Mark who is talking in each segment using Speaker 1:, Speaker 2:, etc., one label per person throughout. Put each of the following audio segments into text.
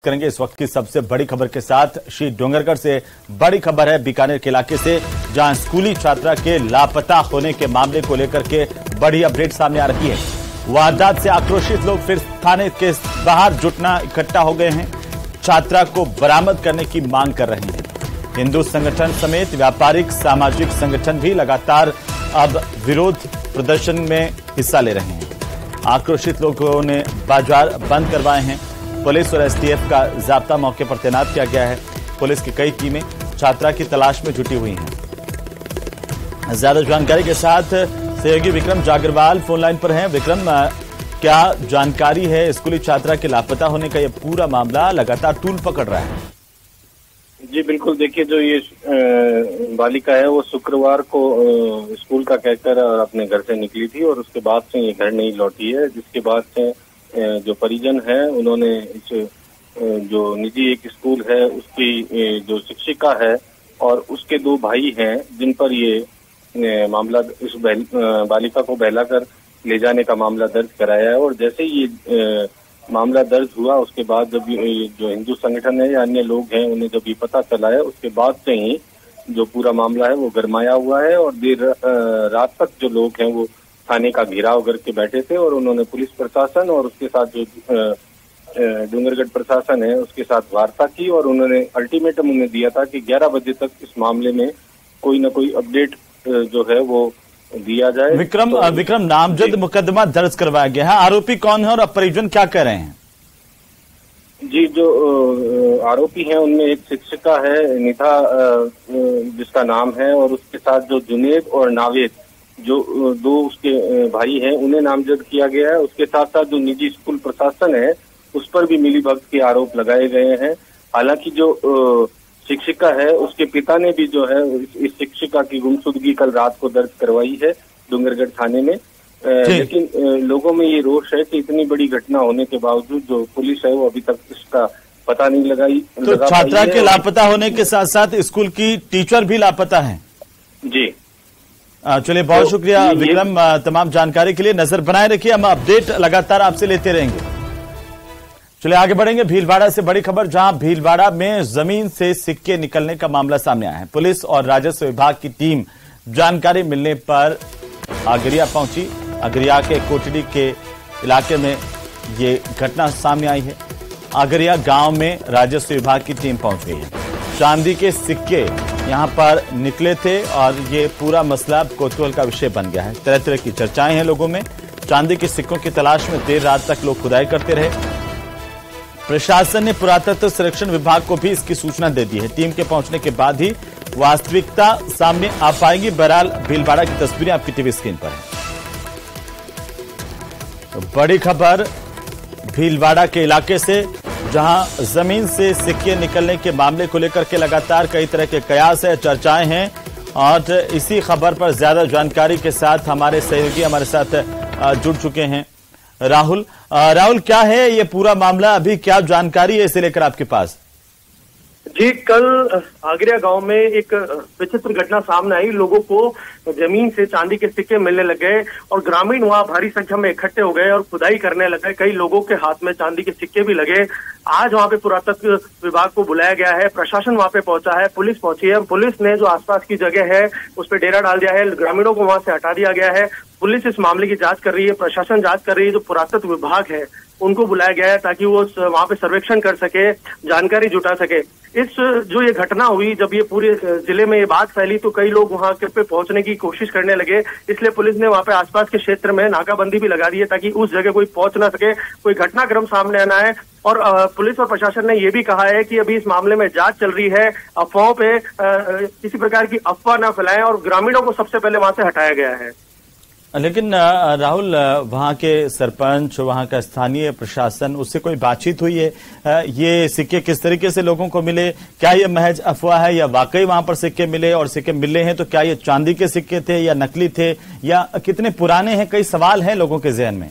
Speaker 1: करेंगे इस वक्त की सबसे बड़ी खबर के साथ। श्री डोंगरगढ़ से बड़ी खबर है बीकानेर के इलाके से, जहां स्कूली छात्रा के लापता होने के मामले को लेकर के बड़ी अपडेट सामने आ रही है। वारदात से आक्रोशित लोग फिर थाने के बाहर जुटना इकट्ठा हो गए हैं, छात्रा को बरामद करने की मांग कर रहे हैं। हिंदू संगठन समेत व्यापारिक सामाजिक संगठन भी लगातार अब विरोध प्रदर्शन में हिस्सा ले रहे हैं। आक्रोशित लोगों ने बाजार बंद करवाए हैं। पुलिस और एसटीएफ का जाब्ता मौके पर तैनात किया गया है। पुलिस की कई टीमें छात्रा की तलाश में जुटी हुई हैं। ज्यादा जानकारी के साथ सहयोगी विक्रम जागरवाल फोन लाइन पर हैं। विक्रम, क्या जानकारी है? स्कूली छात्रा के लापता होने का यह पूरा मामला लगातार तूल पकड़ रहा है।
Speaker 2: जी बिल्कुल, देखिए जो ये बालिका है वो शुक्रवार को स्कूल का कहकर अपने घर से निकली थी और उसके बाद से ये घर नहीं लौटी है, जिसके बाद से जो परिजन है उन्होंने इस जो निजी एक स्कूल है उसकी जो शिक्षिका है और उसके दो भाई हैं जिन पर ये मामला इस बालिका को बहलाकर ले जाने का मामला दर्ज कराया है। और जैसे ही ये मामला दर्ज हुआ उसके बाद जब जो हिंदू संगठन है या अन्य लोग हैं उन्हें जब ये पता चला है उसके बाद से ही जो पूरा मामला है वो गरमाया हुआ है और देर रात तक जो लोग हैं वो थाने का घेराव करके बैठे थे और उन्होंने पुलिस प्रशासन और उसके साथ जो डोंगरगढ़ प्रशासन है उसके साथ वार्ता की और उन्होंने अल्टीमेटम उन्हें दिया था कि 11 बजे तक इस मामले में कोई न कोई अपडेट जो है वो दिया जाए।
Speaker 1: विक्रम, नामजद मुकदमा दर्ज करवाया गया है। आरोपी कौन है और अब परिजन क्या कह रहे हैं?
Speaker 2: जी, जो आरोपी हैं उनमें एक शिक्षिका है निथा जिसका नाम है और उसके साथ जो जुनेद और नावेद जो दो उसके भाई हैं उन्हें नामजद किया गया है। उसके साथ साथ जो निजी स्कूल प्रशासन है उस पर भी मिलीभगत के आरोप लगाए गए हैं। हालांकि जो शिक्षिका है उसके पिता ने भी जो है इस शिक्षिका की गुमशुदगी कल रात को दर्ज करवाई है डोंगरगढ़ थाने में। लेकिन लोगों में ये रोष है कि इतनी बड़ी घटना होने के बावजूद जो पुलिस है वो अभी तक इसका पता नहीं लगाई।
Speaker 1: तो छात्रा के लापता होने के साथ साथ स्कूल की टीचर भी लापता है।
Speaker 2: जी
Speaker 1: चलिए, बहुत शुक्रिया विक्रम तमाम जानकारी के लिए। नजर बनाए रखिए, हम अपडेट लगातार आपसे लेते रहेंगे। चलिए आगे बढ़ेंगे। भीलवाड़ा से बड़ी खबर, जहां भीलवाड़ा में जमीन से सिक्के निकलने का मामला सामने आया है। पुलिस और राजस्व विभाग की टीम जानकारी मिलने पर आगरिया पहुंची। आगरिया के कोटड़ी के इलाके में ये घटना सामने आई है। आगरिया गांव में राजस्व विभाग की टीम पहुंच गई है। चांदी के सिक्के यहां पर निकले थे और ये पूरा मसला कौतूहल का विषय बन गया है। तरह तरह की चर्चाएं हैं लोगों में। चांदी के सिक्कों की तलाश में देर रात तक लोग खुदाई करते रहे। प्रशासन ने पुरातत्व संरक्षण विभाग को भी इसकी सूचना दे दी है। टीम के पहुंचने के बाद ही वास्तविकता सामने आ पाएगी। बहरहाल भीलवाड़ा की तस्वीरें आपकी टीवी स्क्रीन पर है। तो बड़ी खबर भीलवाड़ा के इलाके से, जहां जमीन से सिक्के निकलने के मामले को लेकर के लगातार कई तरह के कयास है, चर्चाएं हैं। और इसी खबर पर ज्यादा जानकारी के साथ हमारे सहयोगी हमारे साथ जुड़ चुके हैं। राहुल, क्या है ये पूरा मामला? अभी क्या जानकारी है इसे लेकर आपके पास?
Speaker 3: जी, कल आगरिया गांव में एक विचित्र घटना सामने आई। लोगों को जमीन से चांदी के सिक्के मिलने लगे और ग्रामीण वहां भारी संख्या में इकट्ठे हो गए और खुदाई करने लगे। कई लोगों के हाथ में चांदी के सिक्के भी लगे। आज वहां पे पुरातत्व विभाग को बुलाया गया है, प्रशासन वहां पे पहुंचा है, पुलिस पहुंची है। पुलिस ने जो आसपास की जगह है उस पर डेरा डाल दिया है, ग्रामीणों को वहां से हटा दिया गया है। पुलिस इस मामले की जांच कर रही है, प्रशासन जांच कर रही है। जो पुरातत्व विभाग है उनको बुलाया गया है ताकि वो वहां पे सर्वेक्षण कर सके, जानकारी जुटा सके। इस जो ये घटना हुई, जब ये पूरे जिले में ये बात फैली तो कई लोग वहां पे पहुंचने की कोशिश करने लगे। इसलिए पुलिस ने वहां पे आसपास के क्षेत्र में नाकाबंदी भी लगा दी है ताकि उस जगह कोई पहुंच ना सके, कोई घटनाक्रम सामने आना है। और पुलिस और प्रशासन ने ये भी कहा है कि अभी इस मामले में जांच चल रही है। अफवाहों पे किसी प्रकार की अफवाह ना फैलाएं और ग्रामीणों को सबसे पहले वहां से हटाया गया है।
Speaker 1: लेकिन राहुल, वहां के सरपंच, वहां का स्थानीय प्रशासन, उससे कोई बातचीत हुई है? ये सिक्के किस तरीके से लोगों को मिले? क्या ये महज अफवाह है या वाकई वहां पर सिक्के मिले? और सिक्के मिले हैं तो क्या ये चांदी के सिक्के थे या नकली थे या कितने पुराने हैं? कई सवाल हैं लोगों के जहन में।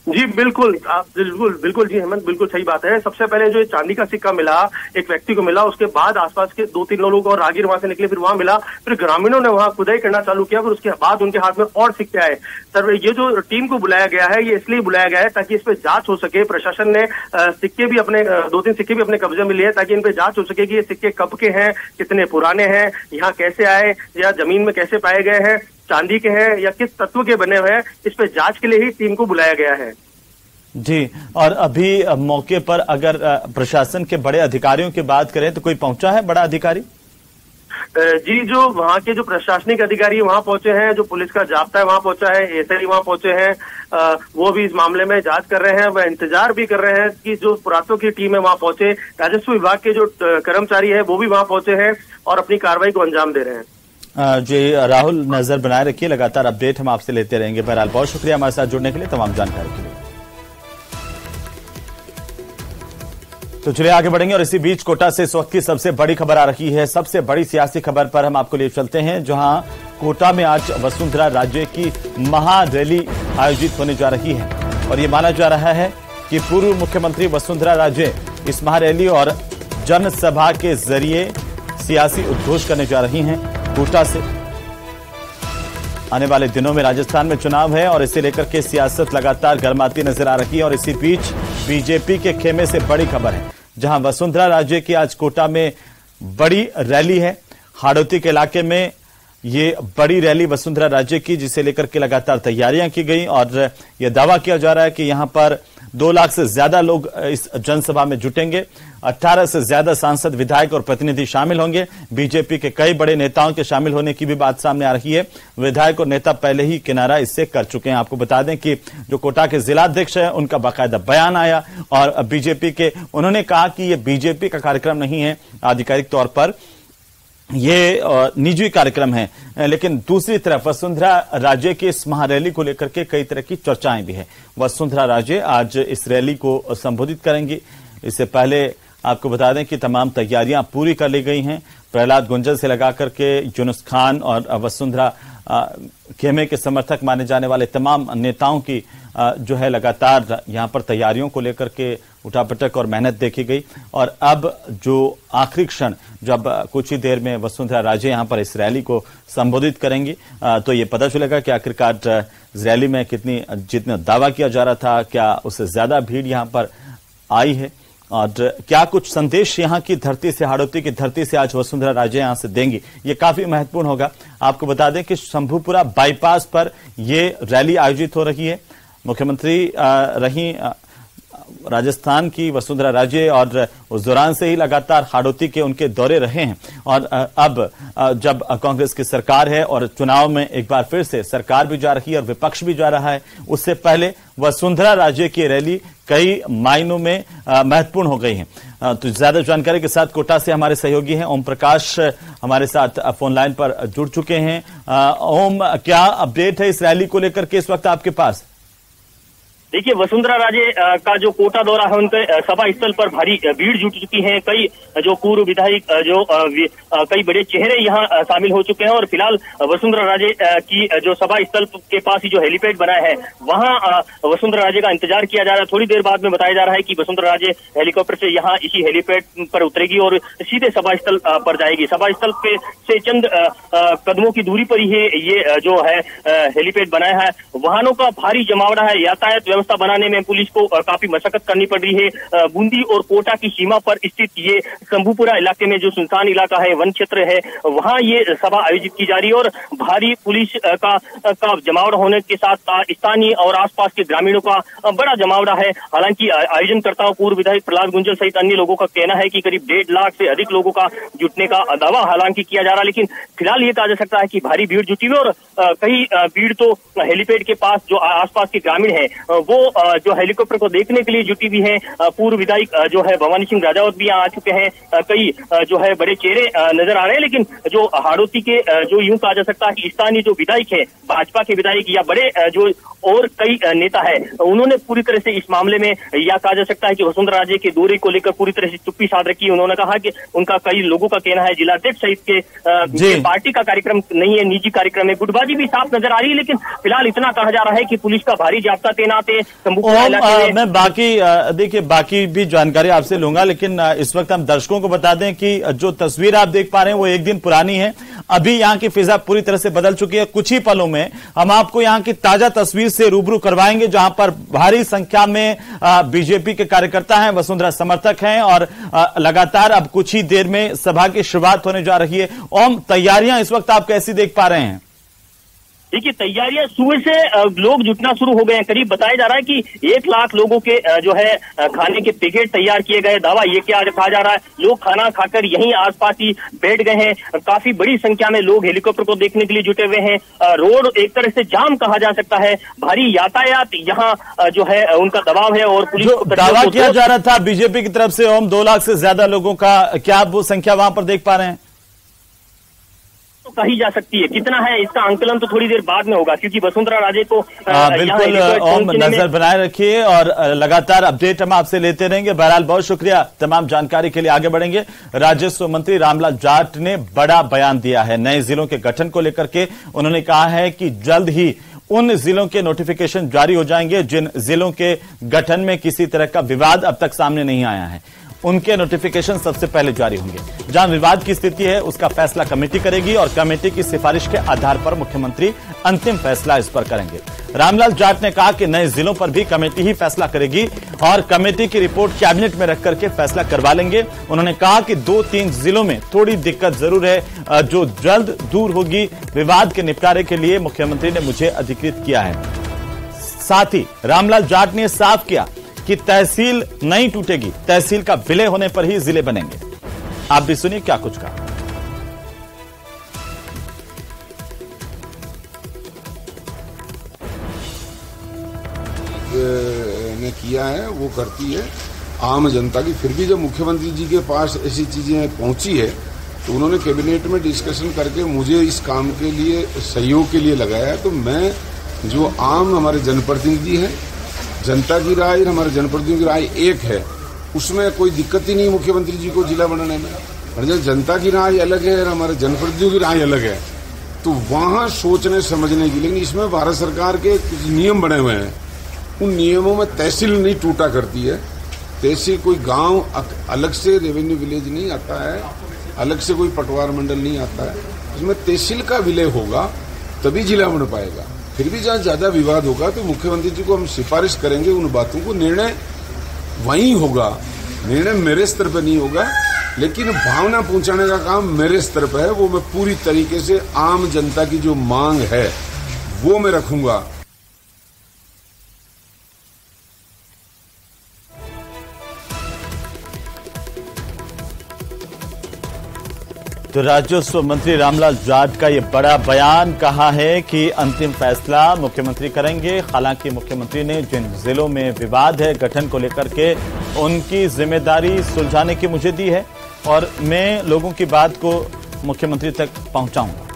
Speaker 3: जी बिल्कुल, आप बिल्कुल जी हेमंत, बिल्कुल सही बात है। सबसे पहले जो चांदी का सिक्का मिला एक व्यक्ति को मिला, उसके बाद आसपास के 2-3 लोग और राहगीर वहां से निकले, फिर वहां मिला, फिर ग्रामीणों ने वहां खुदाई करना चालू किया, फिर उसके बाद उनके हाथ में और सिक्के आए। सर ये जो टीम को बुलाया गया है ये इसलिए बुलाया गया है ताकि इस पे जांच हो सके। प्रशासन ने सिक्के भी अपने 2-3 सिक्के भी अपने कब्जे में लिए हैं ताकि इन पे जांच हो सके कि ये सिक्के कब के हैं, कितने पुराने हैं, यहाँ कैसे आए या जमीन में कैसे पाए गए हैं, चांदी के हैं या किस तत्व के बने हुए हैं। इस पे जांच के लिए ही टीम को बुलाया गया है।
Speaker 1: जी, और अभी मौके पर अगर प्रशासन के बड़े अधिकारियों की बात करें तो कोई पहुंचा है बड़ा अधिकारी?
Speaker 3: जी, जो वहाँ के जो प्रशासनिक अधिकारी वहाँ पहुंचे हैं, जो पुलिस का जाब्ता है वहाँ पहुंचा है, एसआई वहाँ पहुंचे हैं, वो भी इस मामले में जांच कर रहे हैं। वह इंतजार भी कर रहे हैं कि जो पुरातत्व की टीम है वहाँ पहुंचे। राजस्व विभाग के जो कर्मचारी है वो भी वहाँ पहुंचे हैं और अपनी कार्रवाई को अंजाम दे रहे हैं।
Speaker 1: जी राहुल, नजर बनाए रखिए, लगातार अपडेट हम आपसे लेते रहेंगे। बहरहाल बहुत शुक्रिया हमारे साथ जुड़ने के लिए, तमाम जानकारी के लिए। तो चलिए आगे बढ़ेंगे और इसी बीच कोटा से इस वक्त की सबसे बड़ी खबर आ रही है। सबसे बड़ी सियासी खबर पर हम आपको लिए चलते हैं, जहां कोटा में आज वसुंधरा राजे की महारैली आयोजित होने जा रही है और ये माना जा रहा है कि पूर्व मुख्यमंत्री वसुंधरा राजे इस महारैली और जनसभा के जरिए सियासी उद्घोष करने जा रही हैं। कोटा से आने वाले दिनों में राजस्थान में चुनाव है और इसे लेकर के सियासत लगातार गर्माती नजर आ रही है और इसी बीच बीजेपी के खेमे से बड़ी खबर है, जहां वसुंधरा राजे की आज कोटा में बड़ी रैली है। हाड़ौती के इलाके में ये बड़ी रैली वसुंधरा राजे की, जिसे लेकर के लगातार तैयारियां की गई और यह दावा किया जा रहा है कि यहां पर 2 लाख से ज्यादा लोग इस जनसभा में जुटेंगे। 18 से ज्यादा सांसद, विधायक और प्रतिनिधि शामिल होंगे। बीजेपी के कई बड़े नेताओं के शामिल होने की भी बात सामने आ रही है। विधायक और नेता पहले ही किनारा इससे कर चुके हैं। आपको बता दें कि जो कोटा के जिलाध्यक्ष है उनका बाकायदा बयान आया और बीजेपी के उन्होंने कहा कि यह बीजेपी का कार्यक्रम नहीं है, आधिकारिक तौर पर ये निजी कार्यक्रम है। लेकिन दूसरी तरफ वसुंधरा राजे की इस महारैली को लेकर के कई तरह की चर्चाएं भी है। वसुंधरा राजे आज इस रैली को संबोधित करेंगी। इससे पहले आपको बता दें कि तमाम तैयारियां पूरी कर ली गई हैं। प्रहलाद गुंजल से लगाकर के यूनुस खान और वसुंधरा खेमे के समर्थक माने जाने वाले तमाम नेताओं की जो है लगातार यहां पर तैयारियों को लेकर के उठापटक और मेहनत देखी गई और अब जो आखिरी क्षण जब कुछ ही देर में वसुंधरा राजे यहां पर इस रैली को संबोधित करेंगी तो ये पता चलेगा कि आखिरकार इस रैली में जितना दावा किया जा रहा था, क्या उससे ज्यादा भीड़ यहां पर आई है और क्या कुछ संदेश यहां की धरती से, हाड़ौती की धरती से आज वसुंधरा राजे यहां से देंगी। ये काफी महत्वपूर्ण होगा। आपको बता दें कि शंभूपुरा बाईपास पर यह रैली आयोजित हो रही है। मुख्यमंत्री रही राजस्थान की वसुंधरा राजे और उस दौरान से ही लगातार हाड़ौती के उनके दौरे रहे हैं और अब जब कांग्रेस की सरकार है और चुनाव में एक बार फिर से सरकार भी जा रही है और विपक्ष भी जा रहा है, उससे पहले वसुंधरा राजे की रैली कई मायनों में महत्वपूर्ण हो गई है। तो ज्यादा जानकारी के साथ कोटा से हमारे सहयोगी हैं ओम प्रकाश हमारे साथ फोन लाइन पर जुड़ चुके हैं। ओम, क्या अपडेट है इस रैली को लेकर के इस वक्त आपके पास?
Speaker 4: देखिए, वसुंधरा राजे का जो कोटा दौरा है उनके सभा स्थल पर भारी भीड़ जुट चुकी है। कई जो पूर्व विधायक कई बड़े चेहरे यहाँ शामिल हो चुके हैं और फिलहाल वसुंधरा राजे की जो सभा स्थल के पास ही जो हेलीपैड बना है वहाँ वसुंधरा राजे का इंतजार किया जा रहा है। थोड़ी देर बाद में बताया जा रहा है कि वसुंधरा राजे हेलीकॉप्टर से यहाँ इसी हेलीपैड पर उतरेगी और सीधे सभा स्थल पर जाएगी। सभा स्थल से चंद कदमों की दूरी पर ही ये जो है हेलीपैड बनाया है। वाहनों का भारी जमावड़ा है। यातायात व्यवस्था बनाने में पुलिस को काफी मशक्कत करनी पड़ रही है। बूंदी और कोटा की सीमा पर स्थित ये शंभूपुरा इलाके में जो सुनसान इलाका है, वन क्षेत्र है, वहां ये सभा आयोजित की जा रही है और भारी पुलिस का जमावड़ा होने के साथ स्थानीय और आसपास के ग्रामीणों का बड़ा जमावड़ा है। हालांकि आयोजनकर्ताओं पूर्व विधायक प्रहलाद गुंजल सहित अन्य लोगों का कहना है कि करीब 1.5 लाख से अधिक लोगों का जुटने का दावा हालांकि किया जा रहा है, लेकिन फिलहाल ये कहा जा सकता है कि भारी भीड़ जुटी हुई और कई भीड़ तो हेलीपैड के पास जो आसपास के ग्रामीण है वो जो हेलीकॉप्टर को देखने के लिए जुटी हुई है। पूर्व विधायक जो है भवानी सिंह राजावत भी यहाँ आ चुके हैं। कई जो है बड़े चेहरे नजर आ रहे हैं, लेकिन जो हाड़ौती के जो यूं कहा जा सकता है कि स्थानीय जो विधायक है, भाजपा के विधायक या बड़े जो और कई नेता है, उन्होंने पूरी तरह से इस मामले में यह कहा जा सकता है कि वसुंधरा राजे के दौरे को लेकर पूरी तरह से चुप्पी साध रखी है। उन्होंने कहा कि उनका कई लोगों का कहना है जिलाध्यक्ष सहित के पार्टी का कार्यक्रम नहीं है, निजी कार्यक्रम है। गुटबाजी भी साफ नजर आ रही है, लेकिन फिलहाल इतना कहा जा रहा है कि पुलिस का भारी जाब्ता तैनात है।
Speaker 1: मैं देखिए बाकी भी जानकारी आपसे लूंगा, लेकिन इस वक्त हम दर्शकों को बता दें कि जो तस्वीर आप देख पा रहे हैं वो एक दिन पुरानी है। अभी यहाँ की फिजा पूरी तरह से बदल चुकी है। कुछ ही पलों में हम आपको यहाँ की ताजा तस्वीर से रूबरू करवाएंगे, जहां पर भारी संख्या में बीजेपी के कार्यकर्ता हैं, वसुंधरा समर्थक हैं और लगातार अब कुछ ही देर में सभा की शुरुआत होने जा रही है। ओम, तैयारियां इस वक्त आप कैसी देख पा रहे हैं?
Speaker 4: देखिए, तैयारियां सुबह से लोग जुटना शुरू हो गए हैं। करीब बताया जा रहा है कि 1 लाख लोगों के जो है खाने के पैकेट तैयार किए गए। दावा ये क्या कहा जा रहा है, लोग खाना खाकर यहीं आसपास ही बैठ गए हैं। काफी बड़ी संख्या में लोग हेलीकॉप्टर को देखने के लिए जुटे हुए हैं। रोड एक तरह से जाम कहा जा सकता है। भारी यातायात यहाँ जो है उनका दबाव है। और पुलिस को
Speaker 1: दावा किया जा रहा था बीजेपी की तरफ से ओम 2 लाख से ज्यादा लोगों का, क्या आप वो संख्या वहां पर देख पा रहे हैं?
Speaker 4: तो कही जा सकती है, कितना है इसका आंकलन तो थोड़ी देर बाद में होगा, क्योंकि वसुंधरा राजे को
Speaker 1: बिल्कुल ओम नजर बनाए रखिए और लगातार अपडेट हम आपसे लेते रहेंगे। बहरहाल बहुत शुक्रिया तमाम जानकारी के लिए। आगे बढ़ेंगे। राजस्व मंत्री रामलाल जाट ने बड़ा बयान दिया है नए जिलों के गठन को लेकर के। उन्होंने कहा है कि जल्द ही उन जिलों के नोटिफिकेशन जारी हो जाएंगे जिन जिलों के गठन में किसी तरह का विवाद अब तक सामने नहीं आया है। उनके नोटिफिकेशन सबसे पहले जारी होंगे। जहां विवाद की स्थिति है उसका फैसला कमेटी करेगी और कमेटी की सिफारिश के आधार पर मुख्यमंत्री अंतिम फैसला इस पर करेंगे। रामलाल जाट ने कहा कि नए जिलों पर भी कमेटी ही फैसला करेगी और कमेटी की रिपोर्ट कैबिनेट में रख करके फैसला करवा लेंगे। उन्होंने कहा कि 2-3 जिलों में थोड़ी दिक्कत जरूर है, जो जल्द दूर होगी। विवाद के निपटारे के लिए मुख्यमंत्री ने मुझे अधिकृत किया है। साथ ही रामलाल जाट ने साफ किया कि तहसील नहीं टूटेगी, तहसील का विलय होने पर ही जिले बनेंगे। आप भी सुनिए क्या कुछ कहा।
Speaker 5: ने किया है वो करती है आम जनता की। फिर भी जब मुख्यमंत्री जी के पास ऐसी चीजें पहुंची है तो उन्होंने कैबिनेट में डिस्कशन करके मुझे इस काम के लिए सहयोग के लिए लगाया है। तो मैं जो आम हमारे जनप्रतिनिधि हैं, जनता की राय और हमारे जनप्रतिनिधियों की राय एक है, उसमें कोई दिक्कत ही नहीं मुख्यमंत्री जी को जिला बनाने में। और जब जनता की राय अलग है और हमारे जनप्रतिनिधियों की राय अलग है तो वहां सोचने समझने की। लेकिन इसमें भारत सरकार के कुछ नियम बने हुए हैं, उन नियमों में तहसील नहीं टूटा करती है। तहसील कोई गांव अलग से रेवेन्यू विलेज नहीं आता है, अलग से कोई पटवार मंडल नहीं आता है। इसमें तहसील का विलय होगा तभी जिला बन पाएगा। फिर भी जहाँ ज्यादा विवाद होगा तो मुख्यमंत्री जी को हम सिफारिश करेंगे उन बातों को। निर्णय वहीं होगा, निर्णय मेरे स्तर पर नहीं होगा, लेकिन भावना पहुंचाने का काम मेरे स्तर पर है। वो मैं पूरी तरीके से आम जनता की जो मांग है वो मैं रखूंगा।
Speaker 1: तो राजस्व मंत्री रामलाल जाट का ये बड़ा बयान, कहा है कि अंतिम फैसला मुख्यमंत्री करेंगे। हालांकि मुख्यमंत्री ने जिन जिलों में विवाद है गठन को लेकर के, उनकी जिम्मेदारी सुलझाने की मुझे दी है और मैं लोगों की बात को मुख्यमंत्री तक पहुंचाऊंगा।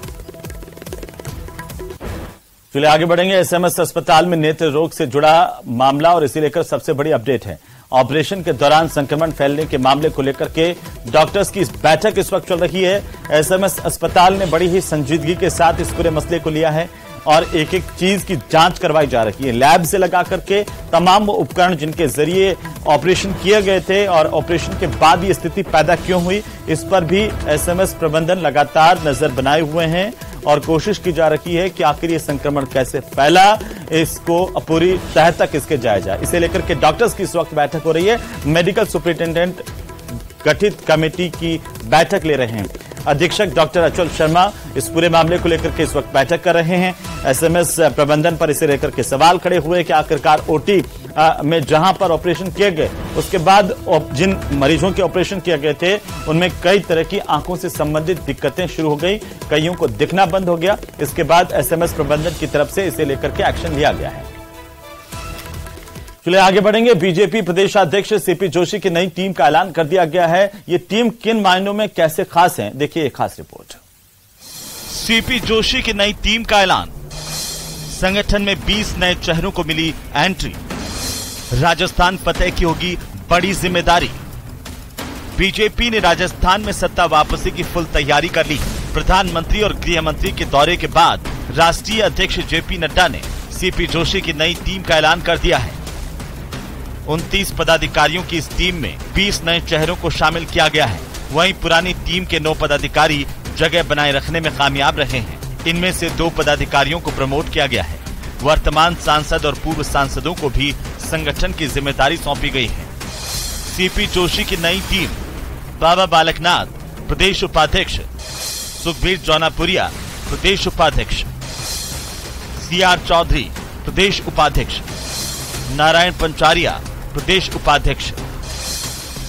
Speaker 1: चलिए आगे बढ़ेंगे। एसएमएस अस्पताल में नेत्र रोग से जुड़ा मामला और इसे लेकर सबसे बड़ी अपडेट है। ऑपरेशन के दौरान संक्रमण फैलने के मामले को लेकर के डॉक्टर्स की बैठक इस वक्त चल रही है। एसएमएस अस्पताल ने बड़ी ही संजीदगी के साथ इस पूरे मसले को लिया है और एक एक चीज की जांच करवाई जा रही है। लैब से लगा करके तमाम उपकरण जिनके जरिए ऑपरेशन किए गए थे और ऑपरेशन के बाद ये स्थिति पैदा क्यों हुई, इस पर भी एसएमएस प्रबंधन लगातार नजर बनाए हुए हैं और कोशिश की जा रही है कि आखिर ये संक्रमण कैसे फैला, इसको पूरी तह तक इसके जाया जाए। इसे लेकर के डॉक्टर्स की इस वक्त बैठक हो रही है। मेडिकल सुपरिटेंडेंट गठित कमेटी की बैठक ले रहे हैं। अधीक्षक डॉक्टर अचल शर्मा इस पूरे मामले को लेकर के इस वक्त बैठक कर रहे हैं। एसएमएस प्रबंधन पर इसे लेकर के सवाल खड़े हुए कि आखिरकार ओटी में जहां पर ऑपरेशन किए गए उसके बाद जिन मरीजों के ऑपरेशन किए गए थे उनमें कई तरह की आंखों से संबंधित दिक्कतें शुरू हो गई, कईयों को दिखना बंद हो गया। इसके बाद एसएमएस प्रबंधन की तरफ से इसे लेकर के एक्शन लिया गया है। चलिए आगे बढ़ेंगे। बीजेपी प्रदेश अध्यक्ष सीपी जोशी की नई टीम का ऐलान कर दिया गया है। ये टीम किन मायनों में कैसे खास है, देखिए एक खास रिपोर्ट। सीपी जोशी की नई टीम का ऐलान। संगठन में 20 नए चेहरों को मिली एंट्री। राजस्थान फतेह की होगी बड़ी जिम्मेदारी। बीजेपी ने राजस्थान में सत्ता वापसी की फुल तैयारी कर ली। प्रधानमंत्री और गृह मंत्री के दौरे के बाद राष्ट्रीय अध्यक्ष जेपी नड्डा ने सीपी जोशी की नई टीम का ऐलान कर दिया है। 29 पदाधिकारियों की इस टीम में 20 नए चेहरों को शामिल किया गया है। वहीं पुरानी टीम के 9 पदाधिकारी जगह बनाए रखने में कामयाब रहे हैं। इनमें से 2 पदाधिकारियों को प्रमोट किया गया है। वर्तमान सांसद और पूर्व सांसदों को भी संगठन की जिम्मेदारी सौंपी गई है। सीपी जोशी की नई टीम: बाबा बालकनाथ प्रदेश उपाध्यक्ष, सुखबीर जौनापुरिया प्रदेश उपाध्यक्ष, सीआर चौधरी प्रदेश उपाध्यक्ष, नारायण पंचारिया प्रदेश उपाध्यक्ष,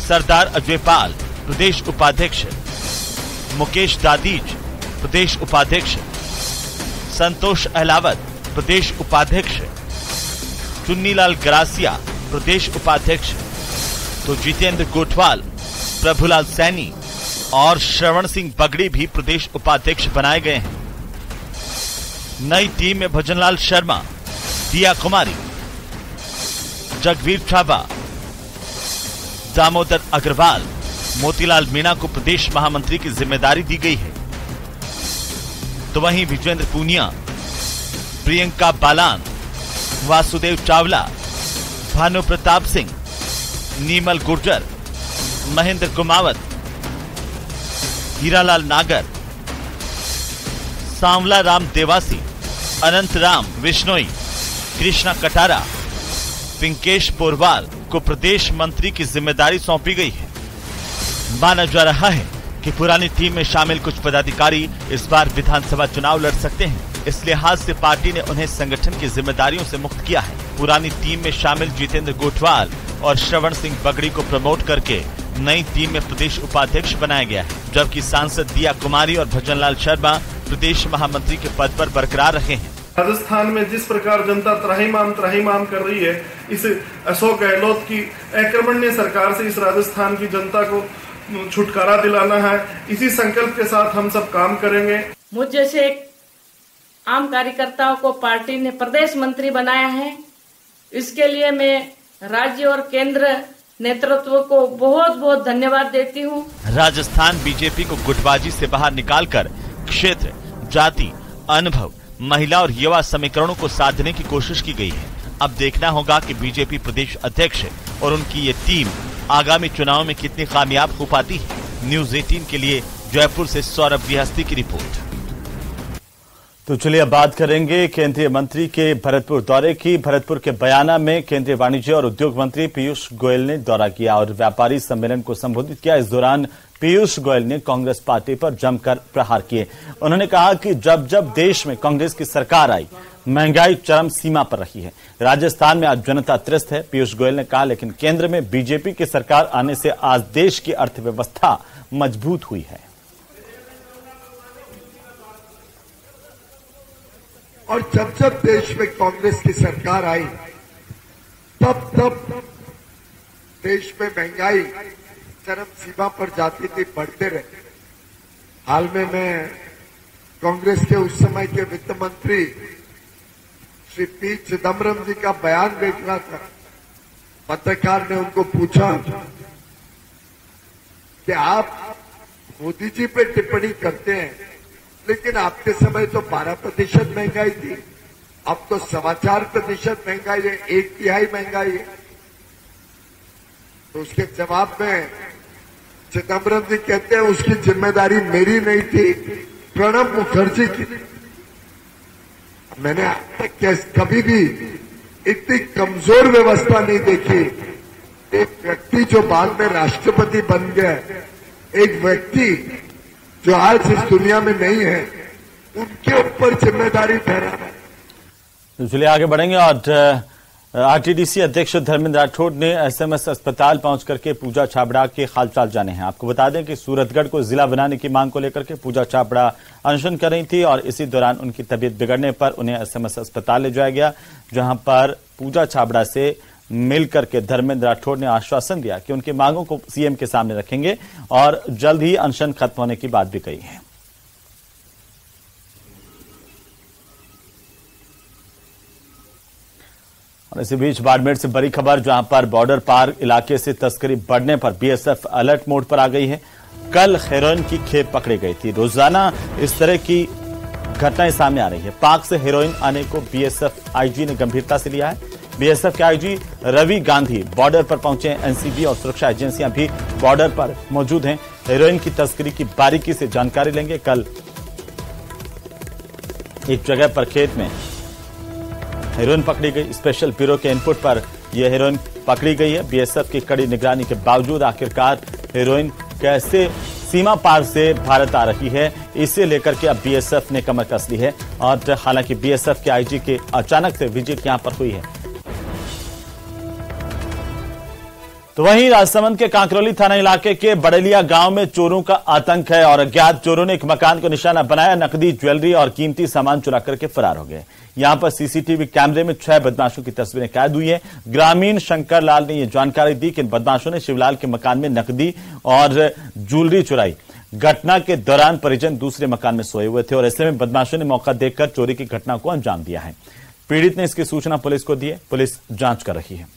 Speaker 1: सरदार अजयपाल प्रदेश उपाध्यक्ष, मुकेश दादीज प्रदेश उपाध्यक्ष, संतोष अहलावत प्रदेश उपाध्यक्ष, चुन्नीलाल गरासिया प्रदेश उपाध्यक्ष, तो जितेंद्र गोठवाल, प्रभुलाल सैनी और श्रवण सिंह बगड़ी भी प्रदेश उपाध्यक्ष बनाए गए हैं। नई टीम में भजनलाल शर्मा, दिया कुमारी, जगवीर छाबा, दामोदर अग्रवाल, मोतीलाल मीणा को प्रदेश महामंत्री की जिम्मेदारी दी गई है। तो वहीं विजेंद्र पूनिया, प्रियंका बालान, वासुदेव चावला, भानु प्रताप सिंह, नीमल गुर्जर, महेंद्र कुमावत, हीरालाल नागर, सांवला राम देवासी, अनंत राम विश्नोई, कृष्णा कटारा, पिंकेश पोरवाल को प्रदेश मंत्री की जिम्मेदारी सौंपी गई है। माना जा रहा है कि पुरानी टीम में शामिल कुछ पदाधिकारी इस बार विधानसभा चुनाव लड़ सकते हैं। इस लिहाज से पार्टी ने उन्हें संगठन की जिम्मेदारियों से मुक्त किया है। पुरानी टीम में शामिल जितेंद्र गोठवाल और श्रवण सिंह बगड़ी को प्रमोट करके नई टीम में प्रदेश उपाध्यक्ष बनाया गया है, जबकि सांसद दिया कुमारी और भजनलाल शर्मा प्रदेश महामंत्री के पद पर बरकरार रहे हैं।
Speaker 6: राजस्थान में जिस प्रकार जनता त्राहिमाम कर रही है, इस अशोक गहलोत की अकर्मण्य सरकार से इस राजस्थान की जनता को छुटकारा दिलाना है। इसी संकल्प के साथ हम सब काम करेंगे।
Speaker 7: मुझ जैसे एक आम कार्यकर्ताओं को पार्टी ने प्रदेश मंत्री बनाया है। इसके लिए मैं राज्य और केंद्र नेतृत्व को बहुत बहुत धन्यवाद देती हूँ।
Speaker 1: राजस्थान बीजेपी को गुटबाजी से बाहर निकालकर क्षेत्र, जाति, अनुभव, महिला और युवा समीकरणों को साधने की कोशिश की गई है। अब देखना होगा कि बीजेपी प्रदेश अध्यक्ष और उनकी ये टीम आगामी चुनाव में कितनी कामयाब हो पाती है। न्यूज़ 18 के लिए जयपुर से सौरभ गृहस्थी की रिपोर्ट।
Speaker 8: तो चलिए अब बात करेंगे केंद्रीय मंत्री के भरतपुर दौरे की। भरतपुर के बयाना में केंद्रीय वाणिज्य और उद्योग मंत्री पीयूष गोयल ने दौरा किया और व्यापारी सम्मेलन को संबोधित किया। इस दौरान पीयूष गोयल ने कांग्रेस पार्टी पर जमकर प्रहार किए। उन्होंने कहा कि जब जब देश में कांग्रेस की सरकार आई, महंगाई चरम सीमा पर रही है। राजस्थान में आज जनता त्रस्त है, पीयूष गोयल ने कहा, लेकिन केंद्र में बीजेपी की सरकार आने से आज देश की अर्थव्यवस्था मजबूत हुई है।
Speaker 9: और जब जब देश में कांग्रेस की सरकार आई, तब तब देश में महंगाई चरम सीमा पर जाती थी, बढ़ते रहे। हाल में मैं कांग्रेस के उस समय के वित्त मंत्री श्री पी चिदम्बरम जी का बयान देख रहा था। पत्रकार ने उनको पूछा कि आप मोदी जी पे टिप्पणी करते हैं, लेकिन आपके समय तो 12% महंगाई थी, अब तो 4.25% महंगाई है, 1/3 महंगाई है। तो उसके जवाब में चिदम्बरम जी कहते हैं, उसकी जिम्मेदारी मेरी नहीं थी, प्रणब मुखर्जी की। मैंने अब तक कभी भी इतनी कमजोर व्यवस्था नहीं देखी। एक व्यक्ति जो बाद में राष्ट्रपति बन गया, एक व्यक्ति जो आज इस दुनिया में नहीं है, उनके ऊपर जिम्मेदारी ठहराना।
Speaker 8: तो चलिए आगे बढ़ेंगे और आरटीडीसी अध्यक्ष धर्मेंद्र राठौड़ ने एसएमएस अस्पताल पहुंच करके पूजा छाबड़ा के हालचाल जाने हैं। आपको बता दें कि सूरतगढ़ को जिला बनाने की मांग को लेकर के पूजा छाबड़ा अनशन कर रही थी और इसी दौरान उनकी तबीयत बिगड़ने पर उन्हें एसएमएस अस्पताल ले जाया गया, जहां पर पूजा छाबड़ा से मिलकर के धर्मेंद्र राठौड़ ने आश्वासन दिया कि उनकी मांगों को सीएम के सामने रखेंगे और जल्द ही अनशन खत्म होने की बात भी कही है। और इसी बीच बाड़मेर से बड़ी खबर, जहां पर बॉर्डर पार इलाके से तस्करी बढ़ने पर बीएसएफ अलर्ट मोड पर आ गई है। कल हेरोइन की खेप पकड़ी गई थी। रोजाना इस तरह की घटनाएं सामने आ रही है। पाक से हेरोइन आने को बीएसएफ आईजी ने गंभीरता से लिया है।
Speaker 1: बीएसएफ के आईजी रवि गांधी बॉर्डर पर पहुंचे। एनसीबी और सुरक्षा एजेंसियां भी बॉर्डर पर मौजूद हैं। हेरोइन की तस्करी की बारीकी से जानकारी लेंगे। कल एक जगह पर खेत में हेरोइन पकड़ी गई। स्पेशल ब्यूरो के इनपुट पर यह हेरोइन पकड़ी गई है। बीएसएफ की कड़ी निगरानी के बावजूद आखिरकार हेरोइन कैसे सीमा पार से भारत आ रही है, इसे लेकर के अब बीएसएफ ने कमर कस ली है। और हालांकि बीएसएफ के आईजी के अचानक से विजिट यहां पर हुई है। तो वहीं राजसमंद के कांकरोली थाना इलाके के बड़ेलिया गांव में चोरों का आतंक है और अज्ञात चोरों ने एक मकान को निशाना बनाया। नकदी, ज्वेलरी और कीमती सामान चुरा करके फरार हो गए। यहां पर सीसीटीवी कैमरे में 6 बदमाशों की तस्वीरें कैद हुई है। ग्रामीण शंकर लाल ने यह जानकारी दी कि इन बदमाशों ने शिवलाल के मकान में नकदी और ज्वेलरी चुराई। घटना के दौरान परिजन दूसरे मकान में सोए हुए थे और ऐसे में बदमाशों ने मौका देखकर चोरी की घटना को अंजाम दिया है। पीड़ित ने इसकी सूचना पुलिस को दी है। पुलिस जांच कर रही है।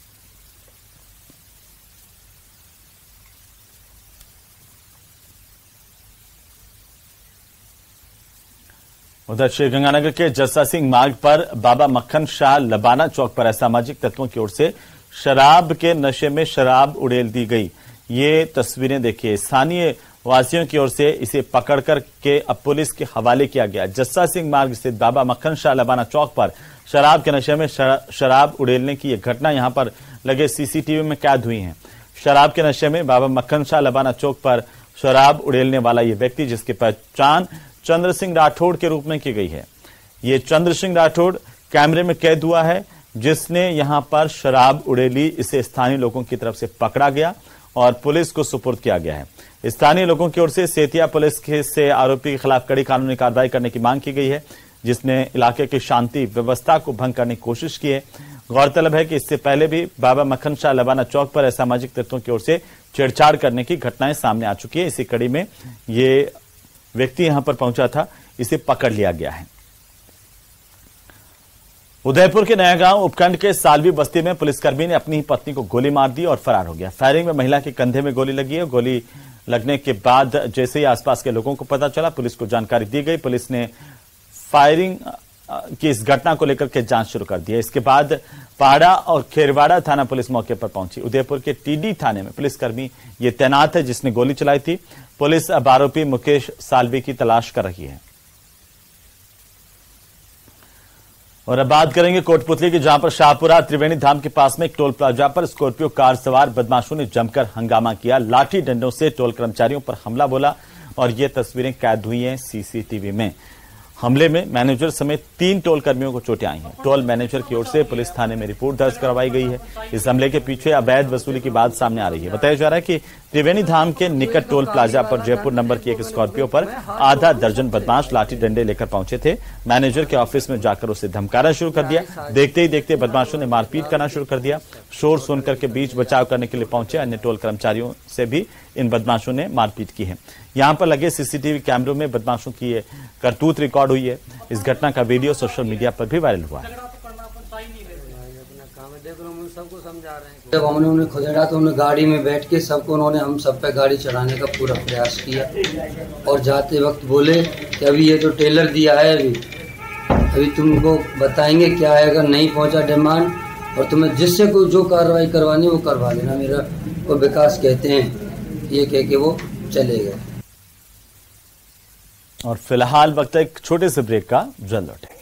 Speaker 1: उधर श्रीगंगानगर के जस्सा सिंह मार्ग पर बाबा मक्खन शाह लबाना चौक पर असामाजिक तत्वों की ओर से शराब के नशे में शराब उड़ेल दी गई। ये तस्वीरें देखिए। स्थानीय वासियों की ओर से इसे पकड़कर के अब पुलिस के हवाले किया गया। जस्सा सिंह मार्ग स्थित बाबा मक्खन शाह लबाना चौक पर शराब के नशे में शराब उड़ेलने की यह घटना यहां पर लगे सीसीटीवी में कैद हुई है। शराब के नशे में बाबा मक्खन शाह लबाना चौक पर शराब उड़ेलने वाला यह व्यक्ति, जिसकी पहचान चंद्र सिंह राठौड़ के रूप में की गई है। ये चंद्र सिंह राठौड़ कैमरे में कैद हुआ है, जिसने यहां पर शराब उड़ेली। इसे स्थानीय लोगों की तरफ से पकड़ा गया और पुलिस को सुपुर्द किया गया है। स्थानीय लोगों की ओर से सेतिया पुलिस से आरोपी के खिलाफ कड़ी कानूनी कार्रवाई करने की मांग की गई है, जिसने इलाके की शांति व्यवस्था को भंग करने की कोशिश की है। गौरतलब है कि इससे पहले भी बाबा मक्खन शाह लबाना चौक पर असामाजिक तत्वों की ओर से छेड़छाड़ करने की घटनाएं सामने आ चुकी है। इसी कड़ी में ये व्यक्ति यहां पर पहुंचा था, इसे पकड़ लिया गया है। उदयपुर के नया गांव उपखंड के सालवी बस्ती में पुलिसकर्मी ने अपनी ही पत्नी को गोली मार दी और फरार हो गया। फायरिंग में महिला के कंधे में गोली लगी है। गोली लगने के बाद जैसे ही आसपास के लोगों को पता चला, पुलिस को जानकारी दी गई। पुलिस ने फायरिंग की इस घटना को लेकर के जांच शुरू कर दी है। इसके बाद पाड़ा और खेरवाड़ा थाना पुलिस मौके पर पहुंची। उदयपुर के टीडी थाने में पुलिसकर्मी ये तैनात है, जिसने गोली चलाई थी। पुलिस अब आरोपी मुकेश सालवी की तलाश कर रही है। और अब बात करेंगे कोटपुतली की, जहां पर शाहपुरा त्रिवेणी धाम के पास में एक टोल प्लाजा पर स्कॉर्पियो कार सवार बदमाशों ने जमकर हंगामा किया। लाठी डंडों से टोल कर्मचारियों पर हमला बोला और ये तस्वीरें कैद हुई हैं सीसीटीवी में। हमले में मैनेजर समेत 3 टोल कर्मियों को चोटें आई हैं। टोल मैनेजर की ओर से पुलिस थाने में रिपोर्ट दर्ज करवाई गई है। इस हमले के पीछे अवैध वसूली की बात सामने आ रही है। बताया जा रहा है कि त्रिवेणी धाम के निकट टोल प्लाजा पर जयपुर नंबर की एक स्कॉर्पियो पर आधा दर्जन बदमाश लाठी डंडे लेकर पहुंचे थे। मैनेजर के ऑफिस में जाकर उसे धमकाना शुरू कर दिया। देखते ही देखते बदमाशों ने मारपीट करना शुरू कर दिया। शोर सुनकर के बीच बचाव करने के लिए पहुंचे अन्य टोल कर्मचारियों से भी इन बदमाशों ने मारपीट की है। यहां पर लगे सीसीटीवी कैमरों में बदमाशों की ये करतूत रिकॉर्ड हुई है। इस घटना का वीडियो सोशल मीडिया पर भी वायरल हुआ है।
Speaker 10: सबको समझा रहे हैं। जब हमने उन्हें खोदेड़ा तो उन्हें गाड़ी में बैठ के सबको उन्होंने हम सब पे गाड़ी चढ़ाने का पूरा प्रयास किया और जाते वक्त बोले कि अभी ये तो टेलर दिया है, अभी तुमको बताएंगे क्या है, अगर नहीं पहुंचा डिमांड और तुम्हें जिससे कोई जो कार्रवाई करवानी वो करवा लेना। मेरा को विकास कहते हैं, ये कह के वो चले गए।
Speaker 1: और फिलहाल वक्त एक छोटे से ब्रेक का, जल्द लौटेंगे।